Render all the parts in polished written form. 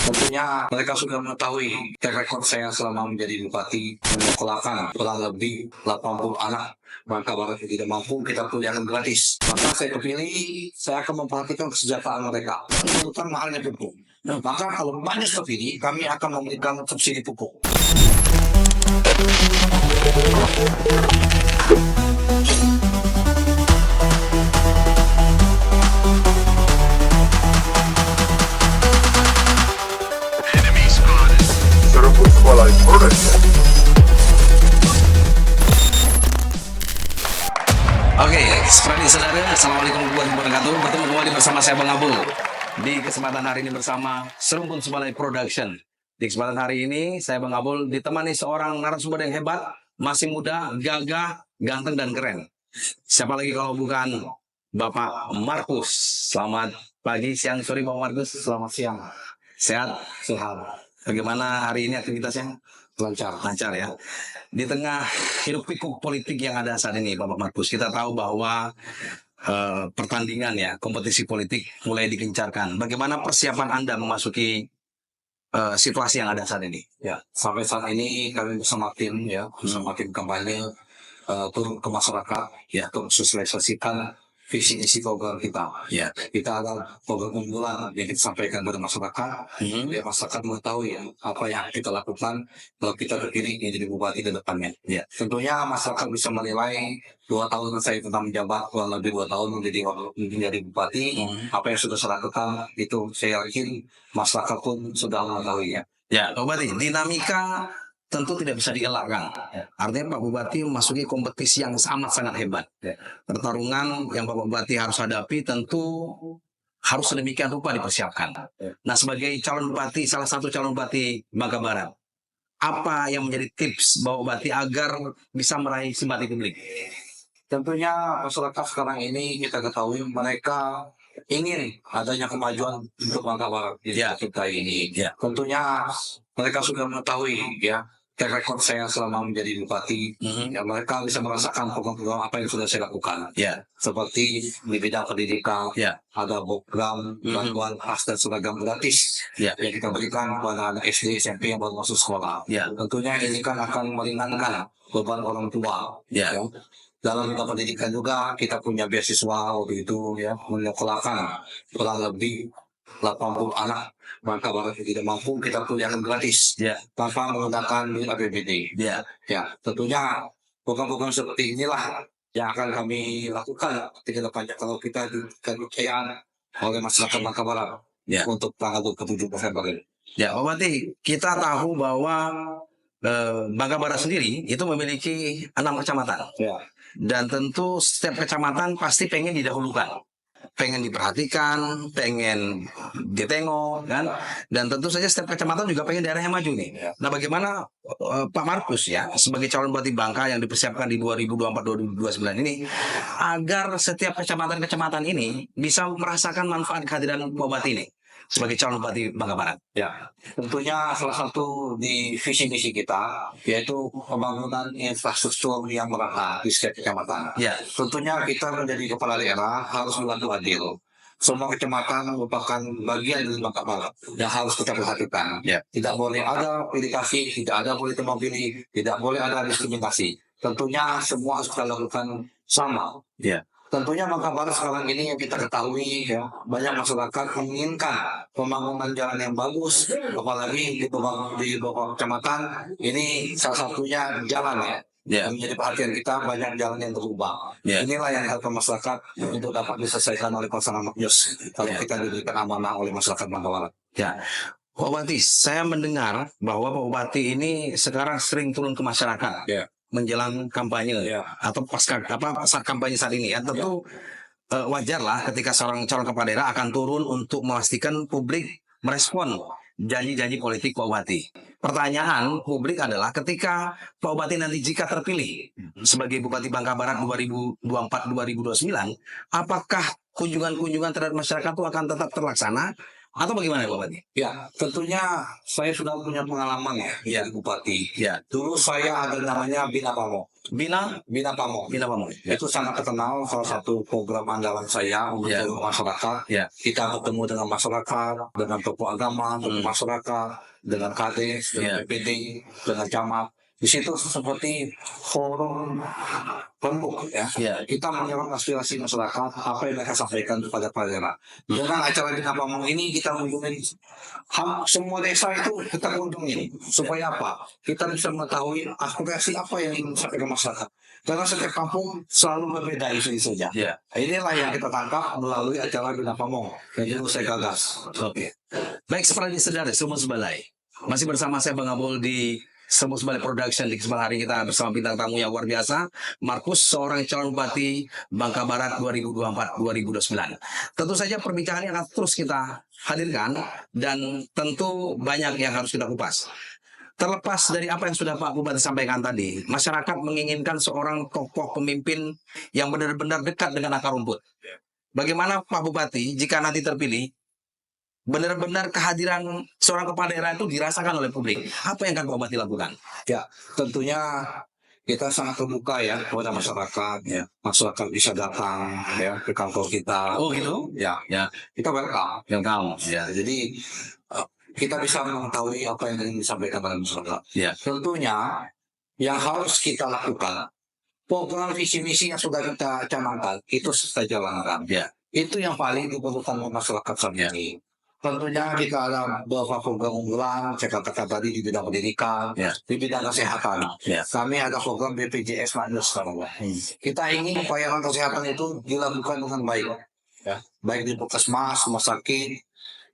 Tentunya mereka sudah mengetahui track record saya selama menjadi bupati menyekolahkan kurang lebih 80 anak Bangka Barat yang tidak mampu kita kuliahkan gratis. Maka saya terpilih, saya akan memperhatikan kesejahteraan mereka, terutama mahalnya pupuk. Maka kalau banyak terpilih, kami akan memberikan subsidi pupuk. Seruput Balai Production. Oke, seperti saudara, assalamualaikum warahmatullahi wabarakatuh. Bertemu kembali bersama saya Bang Abul di kesempatan hari ini bersama Serumpun Sebalai Production. Di kesempatan hari ini saya Bang Abul ditemani seorang narasumber yang hebat, masih muda, gagah, ganteng dan keren. Siapa lagi kalau bukan Bapak Markus. Selamat pagi, siang, sore Bapak Markus. Selamat siang, Sehat? sehat, Bagaimana hari ini aktivitasnya? lancar. Lancar ya. Di tengah hiruk pikuk politik yang ada saat ini, Bapak Markus, kita tahu bahwa pertandingan ya, kompetisi politik mulai digencarkan. Bagaimana persiapan Anda memasuki situasi yang ada saat ini? Ya, sampai saat ini kami bersama tim bersama tim kampanye turun ke masyarakat untuk sosialisasikan visi misi program kita. Ya. Kita ada program unggulan yang kita sampaikan kepada masyarakat, biar masyarakat mengetahui apa yang kita lakukan kalau kita terpilih menjadi bupati ke depannya. Ya. Tentunya masyarakat bisa menilai 2 tahun saya tetap menjabat, kurang lebih 2 tahun menjadi bupati, apa yang sudah saya lakukan itu saya yakin masyarakat pun sudah mengetahui ya. Ya, Pak Bupati, dinamika tentu tidak bisa dielakkan. Artinya Pak Bupati memasuki kompetisi yang sangat-sangat hebat. Pertarungan yang Pak Bupati harus hadapi tentu harus sedemikian rupa dipersiapkan. Nah, sebagai calon bupati, salah satu calon bupati Bangka Barat, apa yang menjadi tips Bapak Bupati agar bisa meraih simpati publik? Tentunya masyarakat sekarang ini kita ketahui mereka ingin adanya kemajuan untuk Bangka Barat di kita ini. Ya. Tentunya mereka sudah mengetahui track record saya selama menjadi bupati. Mereka bisa merasakan program-program apa yang sudah saya lakukan. Ya. Seperti di bidang pendidikan, Ya. ada program bantuan khas dan seragam gratis yang kita berikan kepada anak SD, SMP yang baru masuk sekolah. Ya. Tentunya ini kan akan meringankan beban orang tua. Ya. Dalam bidang pendidikan juga kita punya beasiswa waktu itu menyekolahkan kurang lebih 80 anak Bangka Barat yang tidak mampu kita kuliahkan gratis tanpa menggunakan duit APBD. Ya, tentunya program-program seperti inilah yang akan kami lakukan ketika depannya kalau kita dipercaya oleh masyarakat Bangka Barat untuk tanggal 27 November ini. Ya, Pak Bupati, kita tahu bahwa Bangka Barat sendiri itu memiliki 6 kecamatan. Ya. Dan tentu setiap kecamatan pasti pengen didahulukan, pengen diperhatikan, pengen ditengok, kan? Dan tentu saja setiap kecamatan juga pengen daerahnya maju nih. Nah, bagaimana Pak Markus ya sebagai calon bupati Bangka yang dipersiapkan di 2024-2029 ini agar setiap kecamatan-kecamatan ini bisa merasakan manfaat kehadiran Pak Bupati ini sebagai calon bupati Bangka Barat? Ya, tentunya salah satu di visi misi kita yaitu pembangunan infrastruktur yang merata di setiap kecamatan. Ya. Tentunya kita menjadi kepala daerah harus berlaku adil. Semua kecamatan merupakan bagian dari Bangka Barat yang harus kita perhatikan. Ya. Tidak boleh ada pilih kasih, tidak ada boleh tebang pilih, tidak boleh ada diskriminasi. Tentunya semua harus kita lakukan sama. Ya. Tentunya Bangka Barat sekarang ini yang kita ketahui banyak masyarakat menginginkan pembangunan jalan yang bagus, apalagi di beberapa kecamatan ini salah satunya jalan yang menjadi perhatian kita, banyak jalan yang berubah. Inilah yang diharapkan masyarakat untuk dapat diselesaikan oleh pasangan maknyus kalau kita diberikan amanah oleh masyarakat Bangka Barat. Ya. Pak Bupati, saya mendengar bahwa Pak Bupati ini sekarang sering turun ke masyarakat. Menjelang kampanye atau pasca kampanye saat ini tentu wajar lah ketika seorang calon kepala daerah akan turun untuk memastikan publik merespon janji-janji politik Pak Bupati. Pertanyaan publik adalah ketika Pak Bupati nanti jika terpilih sebagai Bupati Bangka Barat 2024-2029, apakah kunjungan-kunjungan terhadap masyarakat itu akan tetap terlaksana atau bagaimana Pak Bupati? Ya, tentunya saya sudah punya pengalaman ya, jadi bupati. Ya, Dulu saya ada namanya Bina Pamo. Bina Pamo. Ya. Itu sangat terkenal, salah satu program andalan saya untuk Ya. masyarakat. Ya. Kita bertemu dengan masyarakat, dengan tokoh agama, tokoh masyarakat, dengan kades, dengan PPD, dengan camat. Di situ seperti forum rembuk ya. Ya. Kita menyerap aspirasi masyarakat, apa yang mereka sampaikan kepada daerah. Dengan acara Bina Pamo ini kita mengunjungi semua desa itu kita kunjungi. Supaya apa? Kita bisa mengetahui aspirasi apa yang ingin disampaikan masyarakat. Karena setiap kampung selalu berbeda isu saja. Ya. Inilah yang kita tangkap melalui acara Bina Pamo yang dulu saya gagas. Oke. Baik, seperti saudara Semus Balai. Masih bersama saya Bang Abul di Semus Balai Production. Di kesempatan hari kita bersama bintang tamu yang luar biasa, Markus, seorang calon bupati Bangka Barat 2024-2029. Tentu saja perbincangannya akan terus kita hadirkan dan tentu banyak yang harus kita kupas. Terlepas dari apa yang sudah Pak Bupati sampaikan tadi, masyarakat menginginkan seorang tokoh pemimpin yang benar-benar dekat dengan akar rumput. Bagaimana Pak Bupati jika nanti terpilih, benar-benar kehadiran seorang kepala daerah itu dirasakan oleh publik? Apa yang akan Pak Bupati lakukan? Ya, tentunya kita sangat terbuka ya kepada masyarakat. Ya. Masyarakat bisa datang ya ke kantor kita. Oh gitu? Ya, Ya, kita welcome. welcome. Ya, Jadi kita bisa mengetahui apa yang ingin disampaikan pada masyarakat. ya, Tentunya yang harus kita lakukan, program visi misi yang sudah kita canangkan itu kita jalankan. ya, Itu yang paling diperlukan oleh masyarakat saat ini. Tentunya kita ada beberapa program unggulan, saya katakan tadi di bidang pendidikan, Ya. di bidang kesehatan. Ya. Kami ada program BPJS Manus. Kita ingin pelayanan kesehatan itu dilakukan dengan baik. Ya. Baik di puskesmas, rumah sakit.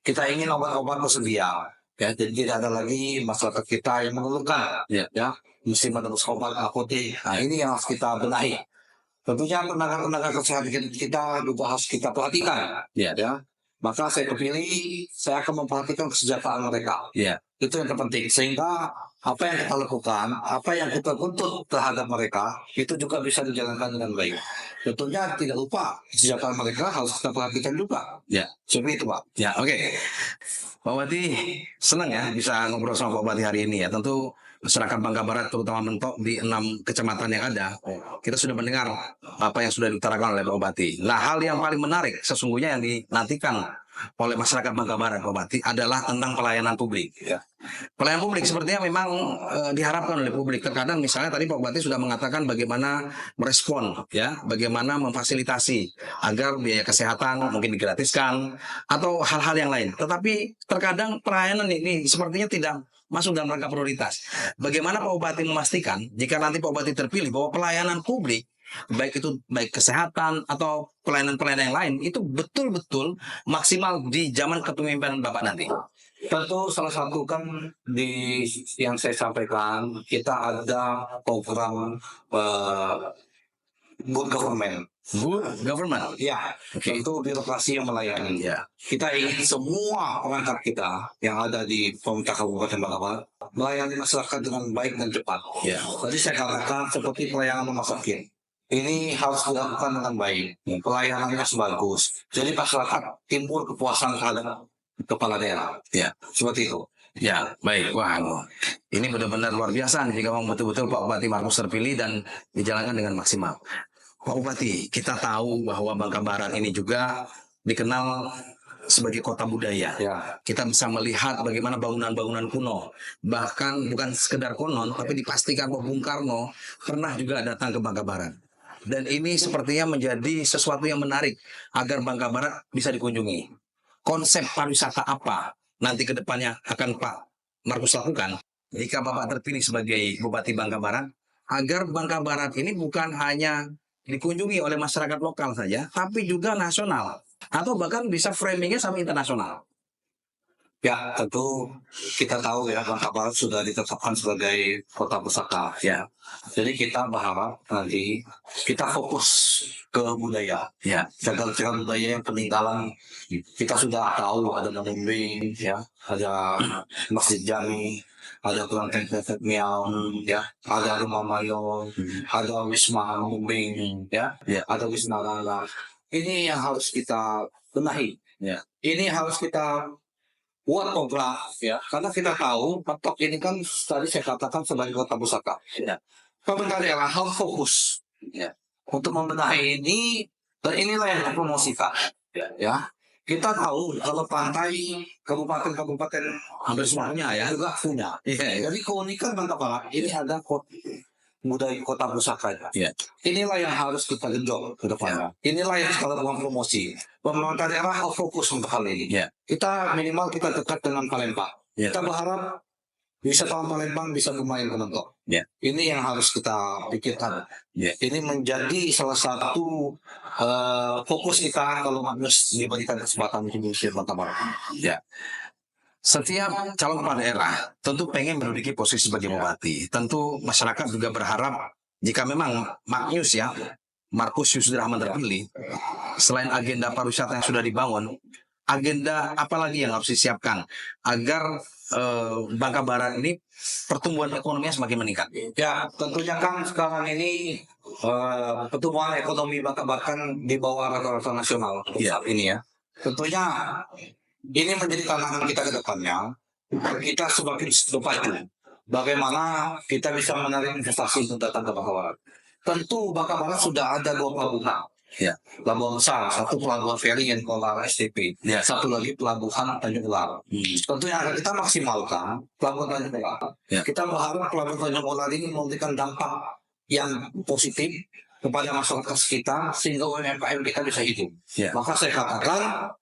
Kita ingin obat-obat tersedia. Ya, jadi tidak ada lagi masyarakat kita yang mengeluhkan. Ya. Mesti menerus obat apotek. Nah, ini yang harus kita benahi. Tentunya tenaga-tenaga kesehatan kita juga harus kita perhatikan. ya, Maka saya kepilih, saya akan memperhatikan kesejahteraan mereka. ya, Itu yang terpenting. Sehingga apa yang kita lakukan, apa yang kita tuntut terhadap mereka, itu juga bisa dijalankan dengan baik. Tentunya tidak lupa, kesejahteraan mereka harus kita perhatikan juga. ya. Seperti itu, Pak. Ya, oke. Pak Bupati, senang ya bisa ngobrol sama Pak Bupati hari ini ya. Tentu masyarakat Bangka Barat, terutama Mentok di 6 kecamatan yang ada, kita sudah mendengar apa yang sudah diutarakan oleh Pak Bupati. Nah, hal yang paling menarik sesungguhnya yang dinantikan oleh masyarakat Bangka Barat, Pak Bupati, adalah tentang pelayanan publik. Ya. Pelayanan publik sepertinya memang diharapkan oleh publik. Terkadang misalnya tadi Pak Bupati sudah mengatakan bagaimana merespon, ya, bagaimana memfasilitasi agar biaya kesehatan mungkin digratiskan atau hal-hal yang lain. Tetapi terkadang pelayanan ini sepertinya tidak masuk dalam rangka prioritas. Bagaimana Pak Bupati memastikan jika nanti Pak Bupati terpilih bahwa pelayanan publik, baik kesehatan atau pelayanan-pelayanan yang lain itu betul-betul maksimal di zaman kepemimpinan Bapak nanti? Tentu salah satu kan di yang saya sampaikan, kita ada program good government. Good government. Ya, Oke. itu birokrasi yang melayani. Ya. Kita ingin semua perangkat kita yang ada di pemerintah Kabupaten Bangka Barat melayani masyarakat dengan baik dan cepat. Ya. Tadi saya katakan seperti pelayanan rumah sakit. Ini harus dilakukan dengan baik. Pelayanannya harus bagus. Jadi masyarakat timbul kepuasan terhadap kepala daerah. Ya. Seperti itu. Ya, baik. Wah, ini benar-benar luar biasa nih jika memang betul-betul Pak Bupati Markus terpilih dan dijalankan dengan maksimal. Pak Bupati, kita tahu bahwa Bangka Barat ini juga dikenal sebagai kota budaya. Ya. Kita bisa melihat bagaimana bangunan-bangunan kuno. Bahkan bukan sekedar konon, tapi dipastikan bahwa Bung Karno pernah juga datang ke Bangka Barat. Dan ini sepertinya menjadi sesuatu yang menarik agar Bangka Barat bisa dikunjungi. Konsep pariwisata apa nanti ke depannya akan Pak Markus lakukan jika Bapak terpilih sebagai Bupati Bangka Barat, agar Bangka Barat ini bukan hanya dikunjungi oleh masyarakat lokal saja, tapi juga nasional, atau bahkan bisa framingnya sampai internasional. Ya, tentu kita tahu ya Bangka Barat sudah ditetapkan sebagai kota pusaka. Ya, Jadi kita berharap nanti kita fokus ke budaya. ya, Jaga-jaga budaya yang peninggalan kita sudah tahu, ada Namumbing, ya, ada Masjid Jami, ada Kelenteng Tetet Miao, ya, ada Rumah Mayo, ada Wisma Namumbing, ya, Ya. ada Wisma Lala. Ini yang harus kita benahi. Ya. Ini harus kita buat program ya, karena kita tahu Patok ini kan tadi saya katakan sebagai kota pusaka. Ya. Pemerintah daerah harus fokus Ya. untuk membenahi ini, dan inilah yang dipromosikan. Ya, kita tahu kalau pantai kabupaten-kabupaten Hampir semuanya ya. juga punya. Iya. Jadi keunikan Bangka Barat ini ada budaya kota pusaka. Iya. Inilah yang harus kita genjot ke depannya. Inilah yang kita lakukan promosi. Pemerintah daerah harus fokus untuk hal ini. Iya. Kita minimal kita dekat dengan Palembang. Iya. Kita berharap wisatawan Palembang bisa bermain ke Mentok. Iya. Ini yang harus kita pikirkan. Iya. Ini menjadi salah satu fokus kita kalau harus diberikan kesempatan di Bangka Barat. Ya. Setiap calon kepala daerah tentu pengen menduduki posisi sebagai bupati. Tentu masyarakat juga berharap jika memang Magnus ya, Markus Yusuf Rahman terpilih, selain agenda pariwisata yang sudah dibangun, agenda apa lagi yang harus disiapkan agar Bangka Barat ini pertumbuhan ekonominya semakin meningkat? Ya, tentunya kan sekarang ini pertumbuhan ekonomi Bangka Barat kan di bawah rata-rata nasional saat ini ya. Tentunya ini menjadi tantangan kita ke depannya. Kita sebagai bupati, bagaimana kita bisa menarik investasi untuk datang ke Bangka Barat. Tentu Bangka Barat sudah ada 2 pelabuhan. Ya. Pelabuhan besar, satu pelabuhan feri yang dikelola STP, Ya. satu lagi pelabuhan Tanjung Ular. Tentunya akan kita maksimalkan pelabuhan Tanjung Ular. Ya. Kita berharap pelabuhan Tanjung Ular ini memberikan dampak yang positif kepada masyarakat sekitar sehingga UMKM kita bisa hidup. Ya. Maka saya katakan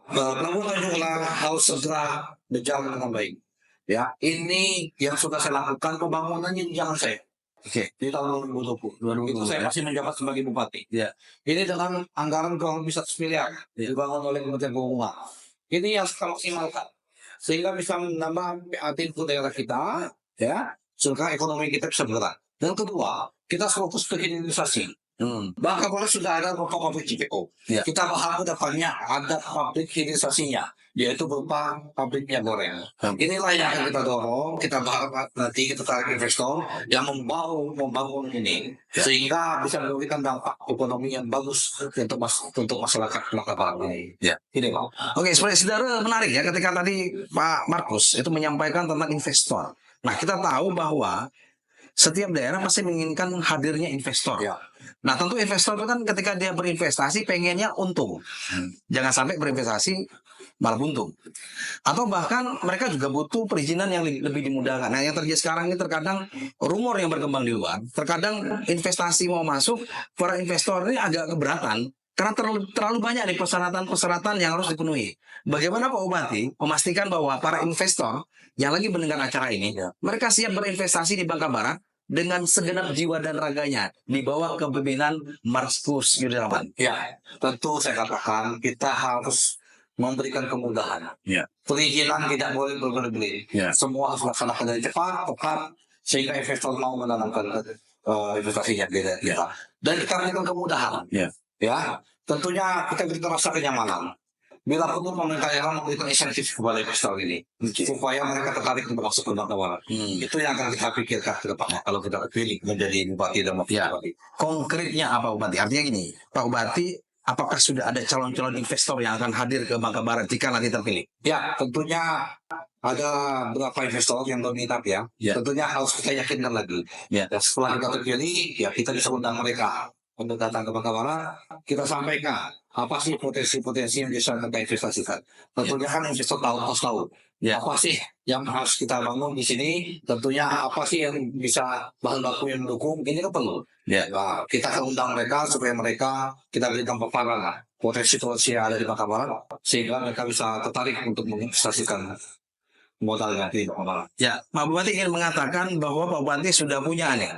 pelabuhan Tanjung Ular harus segera berjalan dengan baik. Ya, ini yang sudah saya lakukan pembangunannya jangan saya. Oke. Di tahun 2020. Itu saya masih menjabat sebagai bupati. Ya. Ini dengan anggaran kurang lebih 100 miliar Ya. dibangun oleh Kementerian Keuangan. Ini yang kita maksimalkan sehingga bisa menambah PAT untuk daerah kita, ya, sehingga ekonomi kita bisa bergerak. Dan kedua, kita fokus ke hilirisasi. Bangka Barat sudah ada beberapa pabrik CPO. Ya. Kita berharap depannya ada pabrik hilirisasinya, yaitu berupa pabrik minyak goreng. Inilah yang akan kita dorong. Kita berharap nanti kita tarik investor yang membangun ini, sehingga bisa memberikan dampak ekonomi yang bagus untuk masyarakat Bangka Barat ini. Ya. Ini Pak. Oke, sebenarnya saudara menarik ya ketika tadi Pak Markus itu menyampaikan tentang investor. Nah, kita tahu bahwa setiap daerah pasti menginginkan hadirnya investor. Ya. Nah, tentu investor itu kan ketika dia berinvestasi pengennya untung. Jangan sampai berinvestasi malah buntung. Atau bahkan mereka juga butuh perizinan yang lebih dimudahkan. Nah, yang terjadi sekarang ini terkadang rumor yang berkembang di luar, terkadang investasi mau masuk, para investor ini agak keberatan karena terlalu banyak nih persyaratan-persyaratan yang harus dipenuhi. Bagaimana Pak Bupati memastikan bahwa para investor yang lagi mendengar acara ini, mereka siap berinvestasi di Bangka Barat dengan segenap jiwa dan raganya di bawah kepemimpinan Markus Yusuf Rahman? Ya, tentu saya katakan kita harus memberikan kemudahan. Ya. Perizinan tidak boleh berbelit-belit. Ya. Semua harus dilaksanakan dengan cepat, tepat, sehingga investor mau menanamkan investasinya kita. Ya. Dan kita berikan kemudahan. Ya. Ya, tentunya kita berikan rasa kenyamanan. Bila perlu pemerintah daerah memberikan insentif kepada investor ini, supaya mereka tertarik untuk masuk ke Bangka Barat. Itu yang akan kita pikirkan ke depannya kalau kita terpilih menjadi bupati dan wakil Ya. bupati. Konkretnya apa Bupati? Artinya gini, Pak Bupati, apakah sudah ada calon-calon investor yang akan hadir ke Bangka Barat jika nanti terpilih? Ya, tentunya ada beberapa investor yang berminat ya. Ya. Tentunya harus kita yakinkan lagi. Ya. Dan setelah kita terpilih, ya kita bisa undang mereka untuk datang ke Bangka Barat. Kita sampaikan apa sih potensi-potensi yang bisa kita investasikan. Tentunya kan investor harus tahu. Ya. Apa sih yang harus kita bangun di sini? Tentunya apa sih yang bisa bahan baku yang mendukung? Ini kan perlu. Ya. Nah, kita akan undang mereka supaya mereka kita berikan paparan potensi-potensi yang ada di Bangka Barat sehingga mereka bisa tertarik untuk menginvestasikan modalnya di Bangka Barat. Ya, Pak Bupati ingin mengatakan bahwa Pak Bupati sudah punya nih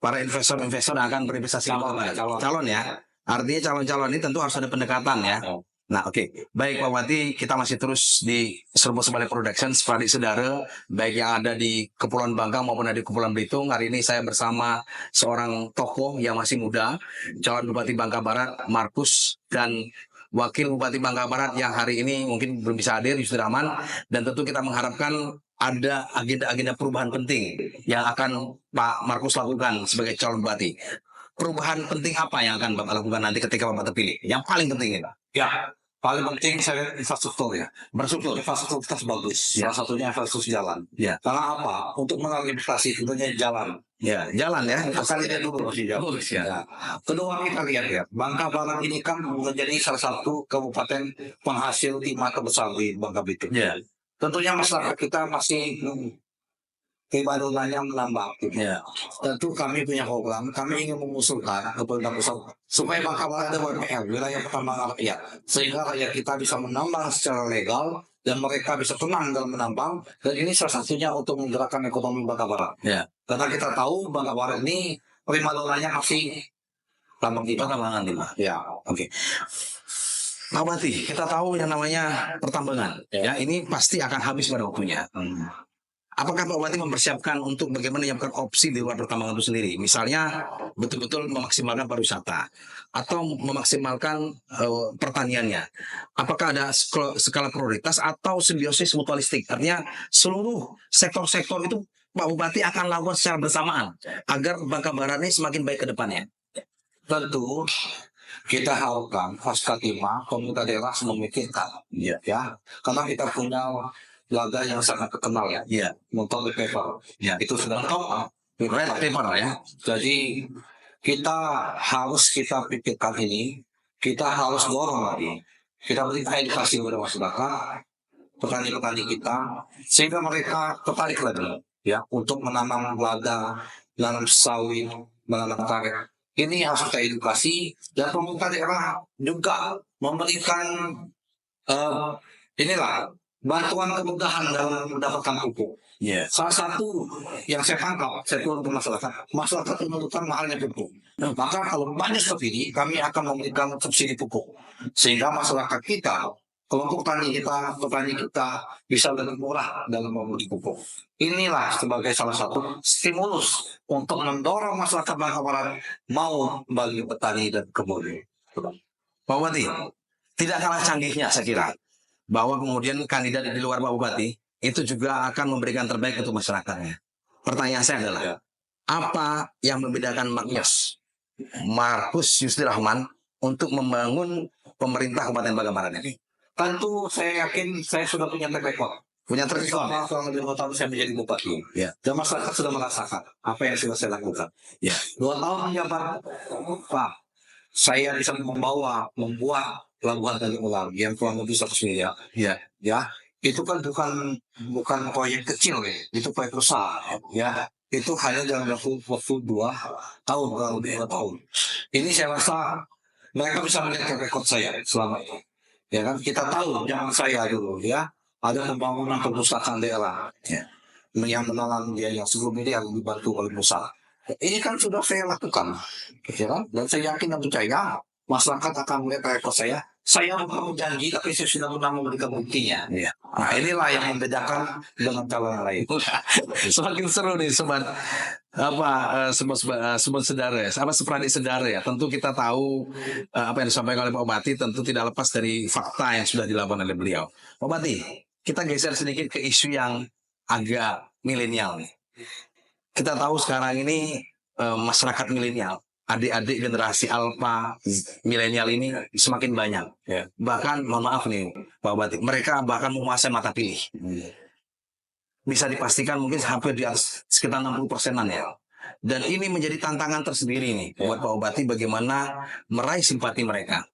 para investor-investor yang akan berinvestasi di Bangka Barat. Calon ya. Artinya calon-calon ini tentu harus ada pendekatan ya. Nah, oke. Baik Pak Bupati, kita masih terus di Serbu Sebalik Productions, Pradik Saudara, baik yang ada di Kepulauan Bangka maupun ada di Kepulauan Belitung. Hari ini saya bersama seorang tokoh yang masih muda, calon Bupati Bangka Barat, Markus, dan Wakil Bupati Bangka Barat yang hari ini mungkin belum bisa hadir, Yusuf Rahman. Dan tentu kita mengharapkan ada agenda-agenda perubahan penting yang akan Pak Markus lakukan sebagai calon bupati. Perubahan penting apa yang akan Bapak lakukan nanti ketika Bapak terpilih? Yang paling penting ini, Pak. Ya, paling penting saya infrastruktur ya. Infrastruktur. Infrastruktur kita bagus. Ya. Salah satunya infrastruktur jalan. Ya. Karena apa? Untuk mengantisipasi tentunya jalan. Ya, jalan ya. Kita lihat dulu sih jalan. Lurus ya. Ya. Kedua kita lihat ya, Bangka Barat ini kan menjadi salah satu kabupaten penghasil timah terbesar di Bangka Belitung. Ya. Tentunya masyarakat kita masih kebarulannya menambah. Ya. Tentu kami punya program, kami ingin mengusulkan ke pemerintah pusat supaya Bangka Barat ada WPR, wilayah pertambangan rakyat, sehingga rakyat kita bisa menambang secara legal dan mereka bisa tenang dalam menambang. Dan ini salah satunya untuk menggerakkan ekonomi Bangka Barat. Ya. Karena kita tahu Bangka Barat ini primadonanya masih tambang timah. Pertambangan timah. Ya, Oke. Pak Bupati, kita tahu yang namanya pertambangan. Ya, ini pasti akan habis pada waktunya. Apakah Pak Bupati mempersiapkan untuk bagaimana menyiapkan opsi di luar pertambangan itu sendiri? Misalnya betul-betul memaksimalkan pariwisata atau memaksimalkan pertaniannya. Apakah ada skala prioritas atau simbiosis mutualistik? Artinya seluruh sektor-sektor itu Pak Bupati akan lakukan secara bersamaan agar Bangka Barat ini semakin baik ke depannya. tentu kita harapkan pasca timah pemerintah daerah memikirkan, Iya. ya, karena kita punya laga yang sangat terkenal ya, Iya. Mountain Paper. Iya. Itu sudah Red paper ya. Jadi kita harus pikirkan ini, kita harus dorong lagi. Kita berikan edukasi kepada masyarakat, petani-petani kita, sehingga mereka tertarik lagi, ya, untuk menanam lada, menanam sawit, menanam karet. Ini harus kita edukasi dan pemerintah daerah juga memberikan inilah bantuan kemudahan dalam mendapatkan pupuk. Iya. Salah satu yang saya tangkap, saya turun ke masyarakat menentukan mahalnya pupuk. Maka kalau banyak seperti ini, kami akan memberikan subsidi pupuk. Sehingga masyarakat kita, kelompok petani kita bisa lebih murah dalam membeli pupuk. Inilah sebagai salah satu stimulus untuk mendorong masyarakat Bangka Barat mau kembali petani dan kebun. Pak Bupati, tidak kalah canggihnya saya kira bahwa kemudian kandidat di luar Pak Bupati itu juga akan memberikan terbaik untuk masyarakatnya. Pertanyaan saya adalah, apa yang membedakan Markus Yusri Rahman untuk membangun pemerintah Kabupaten Bangka Barat ini? Tentu saya yakin saya sudah punya track record. Punya track record. Selama kurang lebih 2 tahun saya menjadi bupati. Ya. Dan masyarakat sudah merasakan apa yang sudah saya lakukan. Ya. 2 tahun menjabat, Pak, saya bisa membuat pelabuhan Tanjung Ulang yang kurang lebih 100 miliar. Ya. Ya, itu kan bukan proyek kecil ya, itu proyek besar. Ya, itu hanya dalam waktu 2 tahun, kurang lebih 2 tahun. Ini saya rasa mereka bisa melihat rekod saya selama ini. Ya kan, kita tahu zaman saya dulu ya, ada pembangunan perpustakaan daerah. Ya. Yang menalan dia yang sebelum ini yang dibantu oleh pusat. Ini kan sudah saya lakukan, ya kan? Dan saya yakin dan percaya masyarakat akan melihat rekod saya. Saya bukan janji, tapi saya sudah pernah memberikan buktinya. Ya. Nah, inilah yang membedakan dengan calon yang lain. Semakin seru nih sobat saudara ya, seperadik saudara ya. Tentu kita tahu apa yang disampaikan oleh Pak Bupati tentu tidak lepas dari fakta yang sudah dilakukan oleh beliau. Pak Bupati, kita geser sedikit ke isu yang agak milenial nih. Kita tahu sekarang ini masyarakat milenial, adik-adik generasi alfa milenial ini semakin banyak. Ya. Bahkan mohon maaf nih Pak Bupati, mereka bahkan menguasai mata pilih. Bisa dipastikan mungkin hampir di atas sekitar 60%-an ya. Dan ini menjadi tantangan tersendiri nih buat Pak Bupati bagaimana meraih simpati mereka.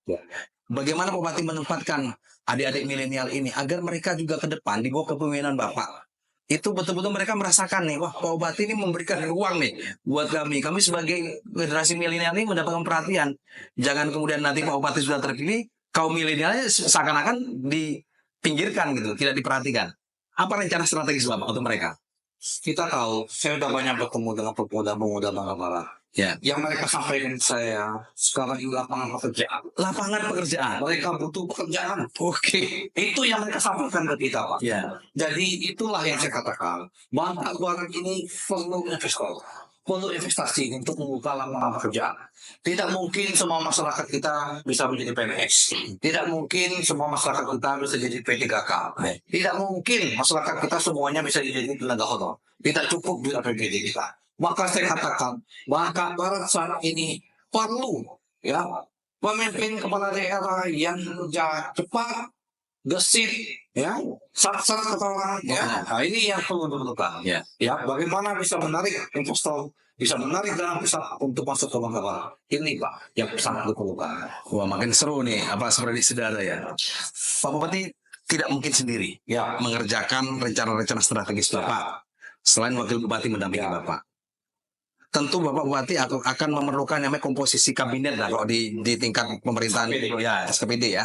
Bagaimana Pak Bupati menempatkan adik-adik milenial ini agar mereka juga ke depan di bawah kepemimpinan Bapak. Itu betul-betul mereka merasakan nih, wah Pak Bupati ini memberikan ruang nih buat kami. Kami sebagai generasi milenial ini mendapatkan perhatian. Jangan kemudian nanti Pak Bupati sudah terpilih, kaum milenialnya seakan-akan dipinggirkan gitu, tidak diperhatikan. Apa rencana strategis Bapak untuk mereka? Kita tahu, saya sudah banyak bertemu dengan pemuda-pemuda Bangka Barat. Ya. Yang mereka sampaikan ke saya, sekarang di lapangan pekerjaan. Lapangan pekerjaan. Mereka butuh pekerjaan. Oke. Itu yang mereka sampaikan ke kita, Pak. Ya. Jadi itulah yang saya katakan. Bangka Barat ini perlu investasi untuk membuka lapangan pekerjaan. Tidak mungkin semua masyarakat kita bisa menjadi PNS. Tidak mungkin semua masyarakat kita bisa jadi P3K. Tidak mungkin masyarakat kita semuanya bisa jadi tenaga honor. Tidak cukup di APBD kita. Maka saya katakan, Bangka Barat saat ini perlu ya pemimpin kepala daerah yang kerja cepat, gesit, ya, sat-sat kata orang, ya. Nah, ini yang perlu dilakukan. Ya. Ya, bagaimana bisa menarik investor, bisa menarik dana pusat untuk masuk ke Bangka. Ini Pak yang sangat diperlukan. Wah, makin seru nih, apa seperti saudara ya. Pak Bupati tidak mungkin sendiri Ya, mengerjakan rencana-rencana strategis Bapak selain Wakil Bupati mendampingi Ya. Bapak. Tentu Bapak Bupati akan memerlukan namanya komposisi kabinet lah kalau di tingkat pemerintahan SKPD. ya SKPD ya.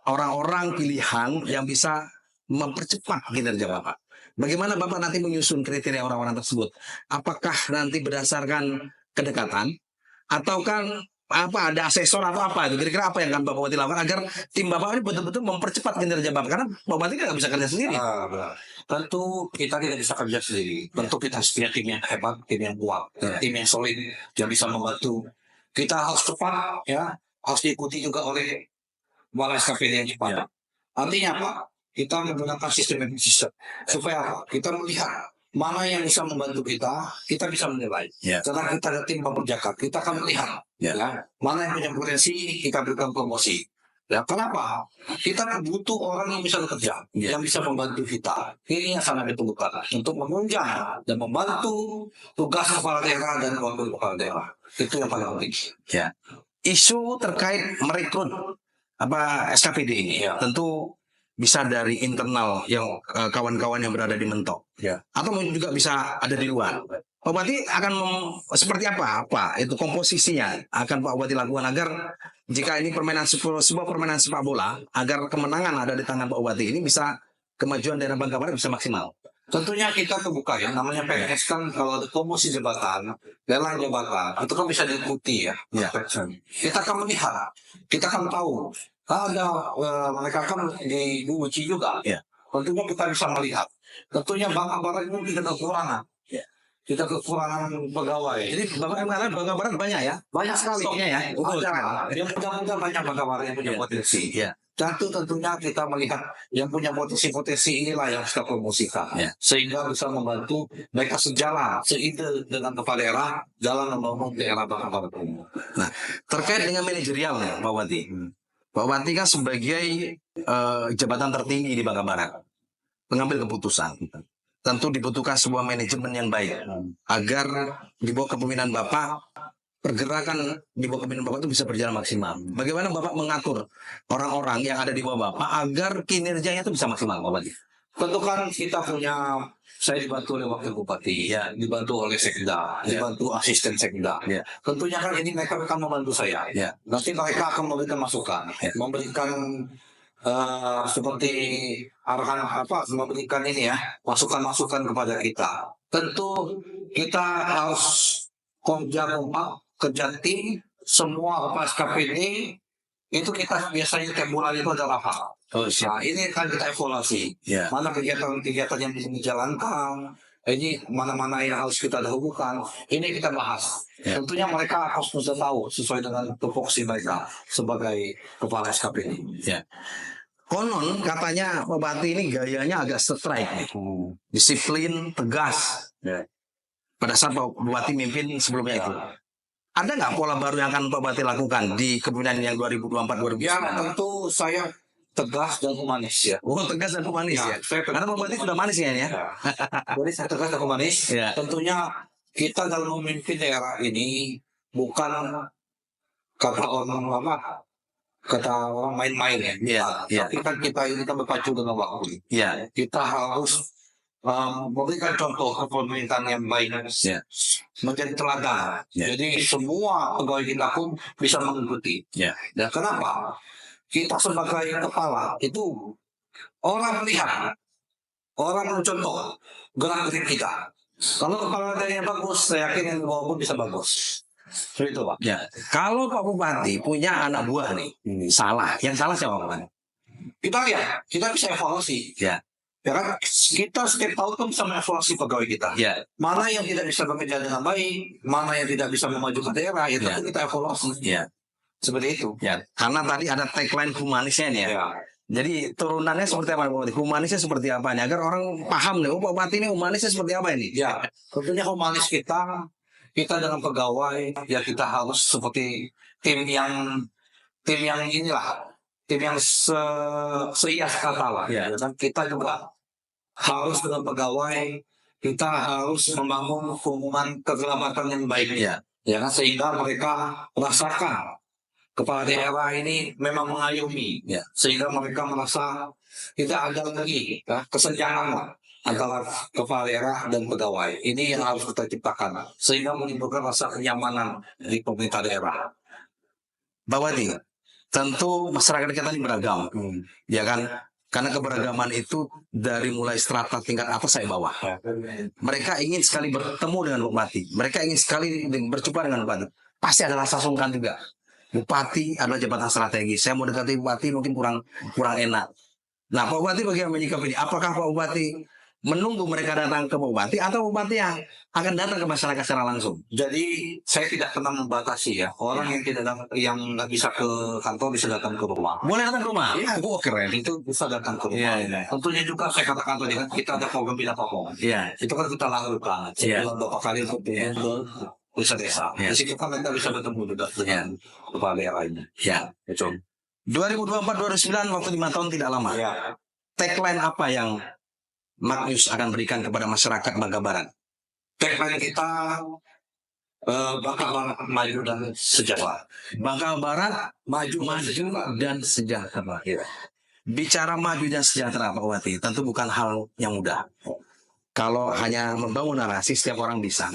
Orang-orang pilihan yang bisa mempercepat kinerja Bapak. Bagaimana Bapak nanti menyusun kriteria orang-orang tersebut? Apakah nanti berdasarkan kedekatan atau kan apa ada asesor atau apa itu? Kira-kira apa yang akan Bapak Bupati lakukan agar tim Bapak ini betul-betul mempercepat kinerja Bapak? Karena Bapak Bupati kan nggak bisa kerja sendiri. Benar. Tentu kita tidak bisa kerja sendiri. Tentu kita harus punya tim yang hebat, tim yang kuat, tim yang solid, yang bisa membantu. Kita harus cepat, ya, harus diikuti juga oleh Balai SKPD yang cepat. Artinya apa? Kita menggunakan sistem supaya apa? Kita melihat mana yang bisa membantu kita bisa menilai. Karena kita ada tim pemerjaka, kita akan melihat, ya, mana yang punya potensi, kita berikan promosi. Ya, kenapa? Kita butuh orang yang bisa bekerja, yang bisa membantu kita. Ini yang sangat diperlukan untuk menunjang dan membantu tugas kepala daerah dan wakil kepala daerah. Itu yang paling penting. Ya. Isu terkait merekrut apa SKPD ini tentu bisa dari internal yang kawan-kawan yang berada di Mentok, atau mungkin juga bisa ada di luar. Pak Bupati akan seperti apa itu komposisinya akan Pak Bupati lakukan agar jika ini sebuah permainan sepak bola agar kemenangan ada di tangan Pak Bupati ini bisa kemajuan daerah Bangka Barat bisa maksimal. Tentunya kita terbuka ya, namanya PNS kan kalau ada promosi jabatan, lelang jabatan, itu kan bisa diikuti ya. Kita akan melihat, kita akan tahu, ada mereka kan diuji juga. Tentunya kita bisa melihat. Tentunya Bangka Barat ini tidak kekurangan. Kita kekurangan pegawai. Jadi Bapak mengatakan Bangka Barat banyak ya? Banyak sekali. Stoknya ya? Banyak. Yang muda-muda banyak Bangka Barat yang punya potensi. Tentunya kita melihat yang punya potensi-potensi inilah yang kita promosikan. Sehingga bisa membantu mereka sejalan, seide dengan kepala daerah, jalan membangun daerah Bangka Barat. Nah, terkait dengan manajerial Pak Bupati. Pak Bupati kan sebagai jabatan tertinggi di Bangka Barat, pengambil keputusan. Tentu dibutuhkan sebuah manajemen yang baik agar di bawah kepemimpinan Bapak pergerakan di bawah kepemimpinan Bapak itu bisa berjalan maksimal. Bagaimana Bapak mengatur orang-orang yang ada di bawah Bapak agar kinerjanya itu bisa maksimal, Bapak? Tentu kan kita punya, saya dibantu oleh wakil bupati, dibantu oleh sekda, dibantu asisten sekda. Tentunya kan ini mereka akan membantu saya. Nanti mereka akan memberikan masukan, memberikan seperti arahan memberikan ini ya, masukan-masukan kepada kita. Tentu kita harus kerja kompak, kerja tim, semua SKPD itu kita biasanya tiap bulan itu ada rapat. Nah, ini kan kita evaluasi. Mana kegiatan-kegiatan yang bisa dijalankan, ini mana-mana yang harus kita dahulukan. Ini kita bahas. Tentunya mereka harus bisa tahu sesuai dengan tupoksi mereka sebagai kepala SKPD. Konon katanya Pak Bupati ini gayanya agak strike, disiplin, tegas. Pada saat Pak Bupati mimpin sebelumnya itu, ada nggak pola baru yang akan Pak Bupati lakukan di kepemimpinan yang 2024-2029? Ya, tentu saya tegas dan humanis ya. Oh, tegas dan humanis ya. Karena Pak Bupati sudah manis ya. Jadi saya tegas dan humanis. Tentunya kita dalam memimpin daerah ini bukan kata orang main-main ya. Tapi kan kita ini kan berpacu dengan waktu. Kita harus memberikan contoh kepemimpinan yang baik, menjadi teladan. Jadi semua pegawai kita pun bisa mengikuti. Dan kenapa? Kita sebagai kepala itu orang melihat, orang mencontoh gerak-gerik kita. Kalau kepala daerahnya bagus, saya yakin yang di bawah pun bisa bagus. Seperti itu, Pak. Kalau Pak Bupati punya anak buah nih, salah. Yang salah siapa, Pak? Kita lihat, kita bisa evaluasi. Ya kan, kita setiap tahun kan bisa mengevaluasi pegawai kita. Mana yang tidak bisa bekerja dengan baik, mana yang tidak bisa memajukan daerah, itu kita evaluasi. Seperti itu. Karena tadi ada tagline humanisnya nih ya. Jadi turunannya seperti apa, Pak Bupati? Humanisnya seperti apa nih? Agar orang paham nih, Pak Bupati ini humanisnya seperti apa ini? Tentunya humanis kita kita dengan pegawai ya kita harus seperti tim yang inilah, tim yang seias kata lah. Ya. Dan kita juga harus dengan pegawai kita harus membangun hubungan kekerabatan yang baik Ya. ya kan, sehingga mereka merasakan kepala daerah ini memang mengayomi Ya. sehingga mereka merasa tidak ada lagi ya, kesenjangan antara kepala daerah dan pegawai. Ini yang harus kita ciptakan sehingga menimbulkan rasa kenyamanan di pemerintah daerah. Pak Bupati, tentu masyarakat kita ini beragam, ya kan? Karena keberagaman itu dari mulai strata tingkat atas sampai bawah. Mereka ingin sekali bertemu dengan Bupati. Mereka ingin sekali berjumpa dengan Bupati. Pasti ada rasa sungkan juga. Bupati adalah jabatan strategis. Saya mau dekati Bupati mungkin kurang enak. Nah, Pak Bupati bagaimana menyikapi ini? Apakah Pak Bupati menunggu mereka datang ke Bupati atau Bupati yang akan datang ke masyarakat secara langsung? Jadi saya tidak pernah membatasi ya orang yang tidak yang nggak bisa ke kantor bisa datang ke rumah. Boleh datang ke rumah? Iya, Oh, keren. itu bisa datang ke rumah. Iya. Tentunya juga saya katakan tadi kan kita ada program bina popong. Iya. Itu kan kita lakukan. Iya. Sebulan berapa kali untuk desa-desa. Iya. Di situ kan kita bisa bertemu juga dengan kepala daerah ini. Ya. Betul. 2024-2029 waktu 5 tahun tidak lama. Ya. Tagline apa yang Magnus akan berikan kepada masyarakat Bangka Barat? Tagline kita Bangka Barat maju dan sejahtera. Bangka Barat Maju dan sejahtera. Iya. Bicara maju dan sejahtera, Pak Bupati, tentu bukan hal yang mudah. Kalau hanya membangun narasi, setiap orang bisa.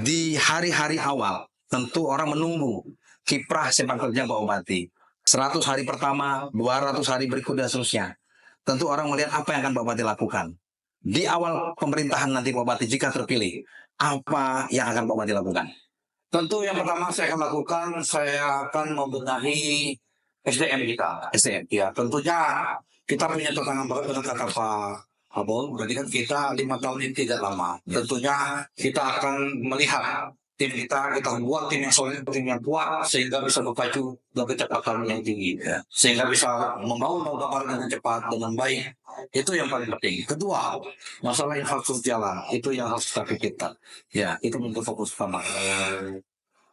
Di hari-hari awal, tentu orang menunggu kiprah sepak terjang Pak Bupati. 100 hari pertama, 200 hari berikut dan seterusnya. Tentu orang melihat apa yang akan Pak Bupati lakukan. Di awal pemerintahan nanti Pak Bupati jika terpilih, apa yang akan Pak Bupati lakukan? Tentu yang pertama saya akan lakukan, saya akan membenahi SDM kita. SDM. Ya, tentunya kita punya tantangan berat dengan kata Pak Abol. Berarti kan kita 5 tahun ini tidak lama. Tentunya kita akan melihat tim kita buat tim yang solid, tim yang kuat, sehingga bisa berpacu dengan kecepatan yang tinggi. Sehingga bisa membangun Bangka Barat dengan cepat, dengan baik. Itu yang paling penting. Kedua, masalah infrastruktur jalan. Itu yang harus kita pikirkan. Ya. Itu menjadi fokus utama.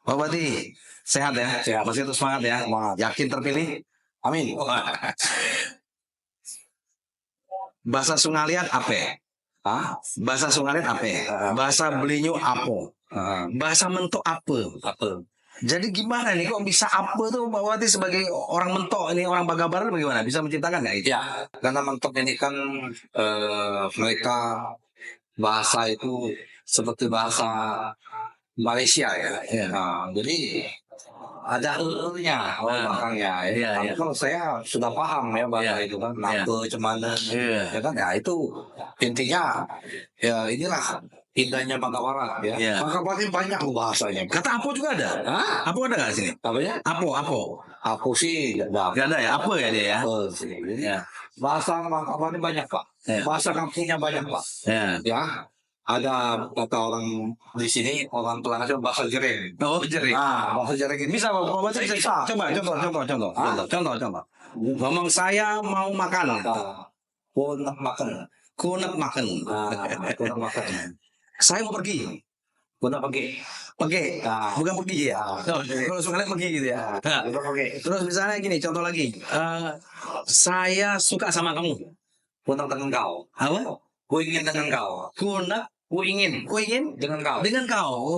Pak Bupati, sehat ya? Sehat. Masih terus semangat ya? Semangat. Yakin terpilih? Amin. Bahasa Sungalian apa? Hah? Bahasa Sungalian apa? Bahasa Belinyu apa? Bahasa Mentok apa? Apa? Jadi gimana nih kok bisa apa tuh Pak Bupati sebagai orang Mentok ini, orang Bangka Barat bagaimana? Bisa menciptakan nggak itu? Ya, karena mentok ini kan mereka bahasa itu seperti bahasa Malaysia ya. Nah, jadi ada nya belakangnya ya. Iya, Tapi iya. kalau saya sudah paham ya bahasa Iya. itu kan, Iya. apa cemana, Iya. ya kan ya itu intinya ya inilah indahnya Bangka Barat ya. Iya. Bangka Barat ini banyak loh bahasanya. Kata Apo juga ada? Hah? Apo ada nggak di sini? Apa ya? Apo. Aku sih nggak ada. Nggak ada ya? Apa ya dia ya? Jadi, Ya. bahasa Bangka Barat ini banyak Pak. Ya. Bahasa kampungnya banyak Pak. Ya. Ya, ada kata orang di sini orang Pelanggan bahasa Jereng. Oh, jering. Nah, bahasa Jereng ini Bisa Pak Bupati? Bisa. Coba. Contoh. Ngomong saya mau makan. Kunak makan. Kunak makan. Kunak makan. Saya mau pergi. Kunak pergi. Pergi. Nah. Bukan pergi ya. Kalau Sungalian pergi gitu ya. Kunak pergi. Terus misalnya gini, contoh lagi. Saya suka sama kamu. Kunak dengan kau. Apa? Ku ingin dengan kau. Kunak. Ku ingin Dengan kau. dengan kau.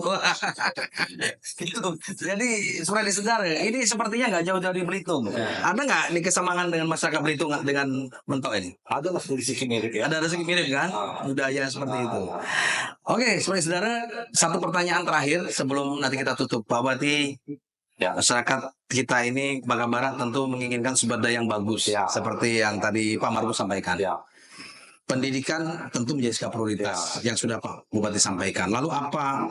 Gitu. Jadi sebagai saudara, ini sepertinya nggak jauh dari Belitung. Ada nggak nih kesamaan dengan masyarakat Belitung dengan Mentok ini? Ada lah sedikit mirip ya. Ada segi mirip kan? Budaya seperti itu. Oke, sebagai saudara, satu pertanyaan terakhir sebelum nanti kita tutup. Pak Bupati, Ya. masyarakat kita ini Bangka Barat tentu menginginkan sumber daya yang bagus, Ya. seperti yang tadi Pak Maruf sampaikan. Ya. Pendidikan tentu menjadi skala prioritas yang sudah Pak Bupati sampaikan. Lalu apa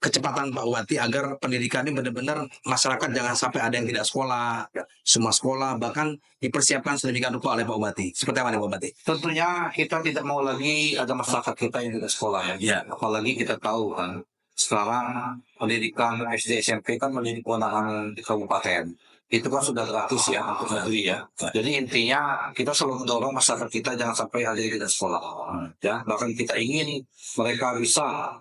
kecepatan Pak Bupati agar pendidikan ini benar-benar masyarakat jangan sampai ada yang tidak sekolah, semua sekolah, bahkan dipersiapkan sedemikian rupa oleh Pak Bupati. Seperti apa nih Pak Bupati? Tentunya kita tidak mau lagi ada masyarakat kita yang tidak sekolah ya. Ya. Apalagi kita tahu kan sekarang pendidikan SD SMP kan menjadi kewenangan di kabupaten. Itu kan sudah gratis ya untuk negeri ya. Jadi intinya kita selalu mendorong masyarakat kita jangan sampai ada yang tidak sekolah. Ya, bahkan kita ingin mereka bisa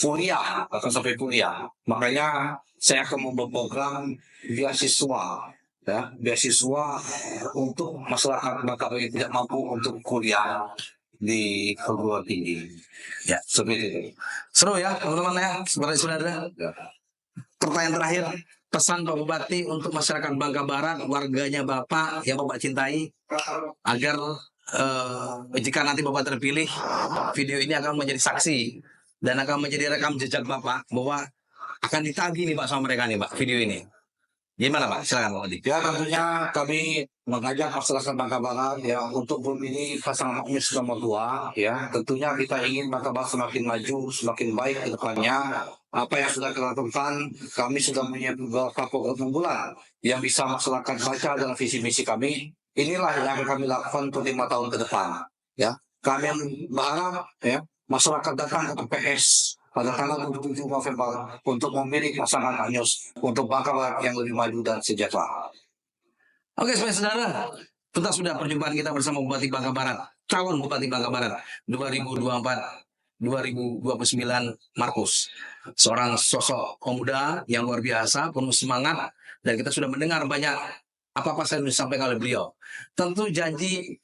kuliah, akan sampai kuliah. Makanya saya akan membuat program beasiswa, ya, beasiswa untuk masyarakat Bangka yang tidak mampu untuk kuliah di perguruan tinggi. Ya. Seperti itu. Seru ya teman-teman ya, seperti saudara. Ya. Pertanyaan terakhir, pesan Pak Bupati untuk masyarakat Bangka Barat, warganya Bapak yang Bapak cintai, agar jika nanti Bapak terpilih, video ini akan menjadi saksi dan akan menjadi rekam jejak Bapak bahwa akan ditagih nih Pak sama mereka nih Pak video ini. Gimana Pak? Silakan Pak Bupati. Ya, tentunya kami mengajak masyarakat Bangka Barat ya untuk memilih pasangan Anies nomor 2 ya. Tentunya kita ingin Bangka Barat semakin maju, semakin baik ke depannya. Apa yang sudah kita lakukan, kami sudah punya beberapa program unggulan yang bisa masyarakat baca dalam visi misi kami. Inilah yang kami lakukan untuk 5 tahun ke depan. Ya, kami berharap ya masyarakat datang ke TPS pada tanggal 27 November untuk memilih pasangan Anies untuk Bangka Barat yang lebih maju dan sejahtera. Oke, sebagai saudara, tuntas sudah perjumpaan kita bersama Bupati Bangka Barat, calon Bupati Bangka Barat 2024-2029 Markus. Seorang sosok pemuda yang luar biasa, penuh semangat, dan kita sudah mendengar banyak apa-apa yang disampaikan oleh beliau. Tentu janji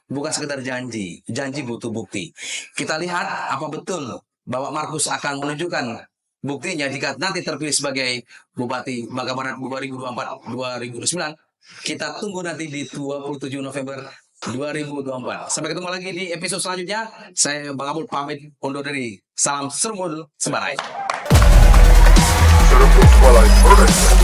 bukan sekedar janji, janji butuh bukti. Kita lihat apa betul bahwa Markus akan menunjukkan buktinya jika nanti terpilih sebagai Bupati Bangka Barat 2024-2029. Kita tunggu nanti di 27 November 2024. Sampai ketemu lagi di episode selanjutnya. Saya Bang Abul pamit undur diri. Salam Sermul Sebarai. Serbu Swalai Production.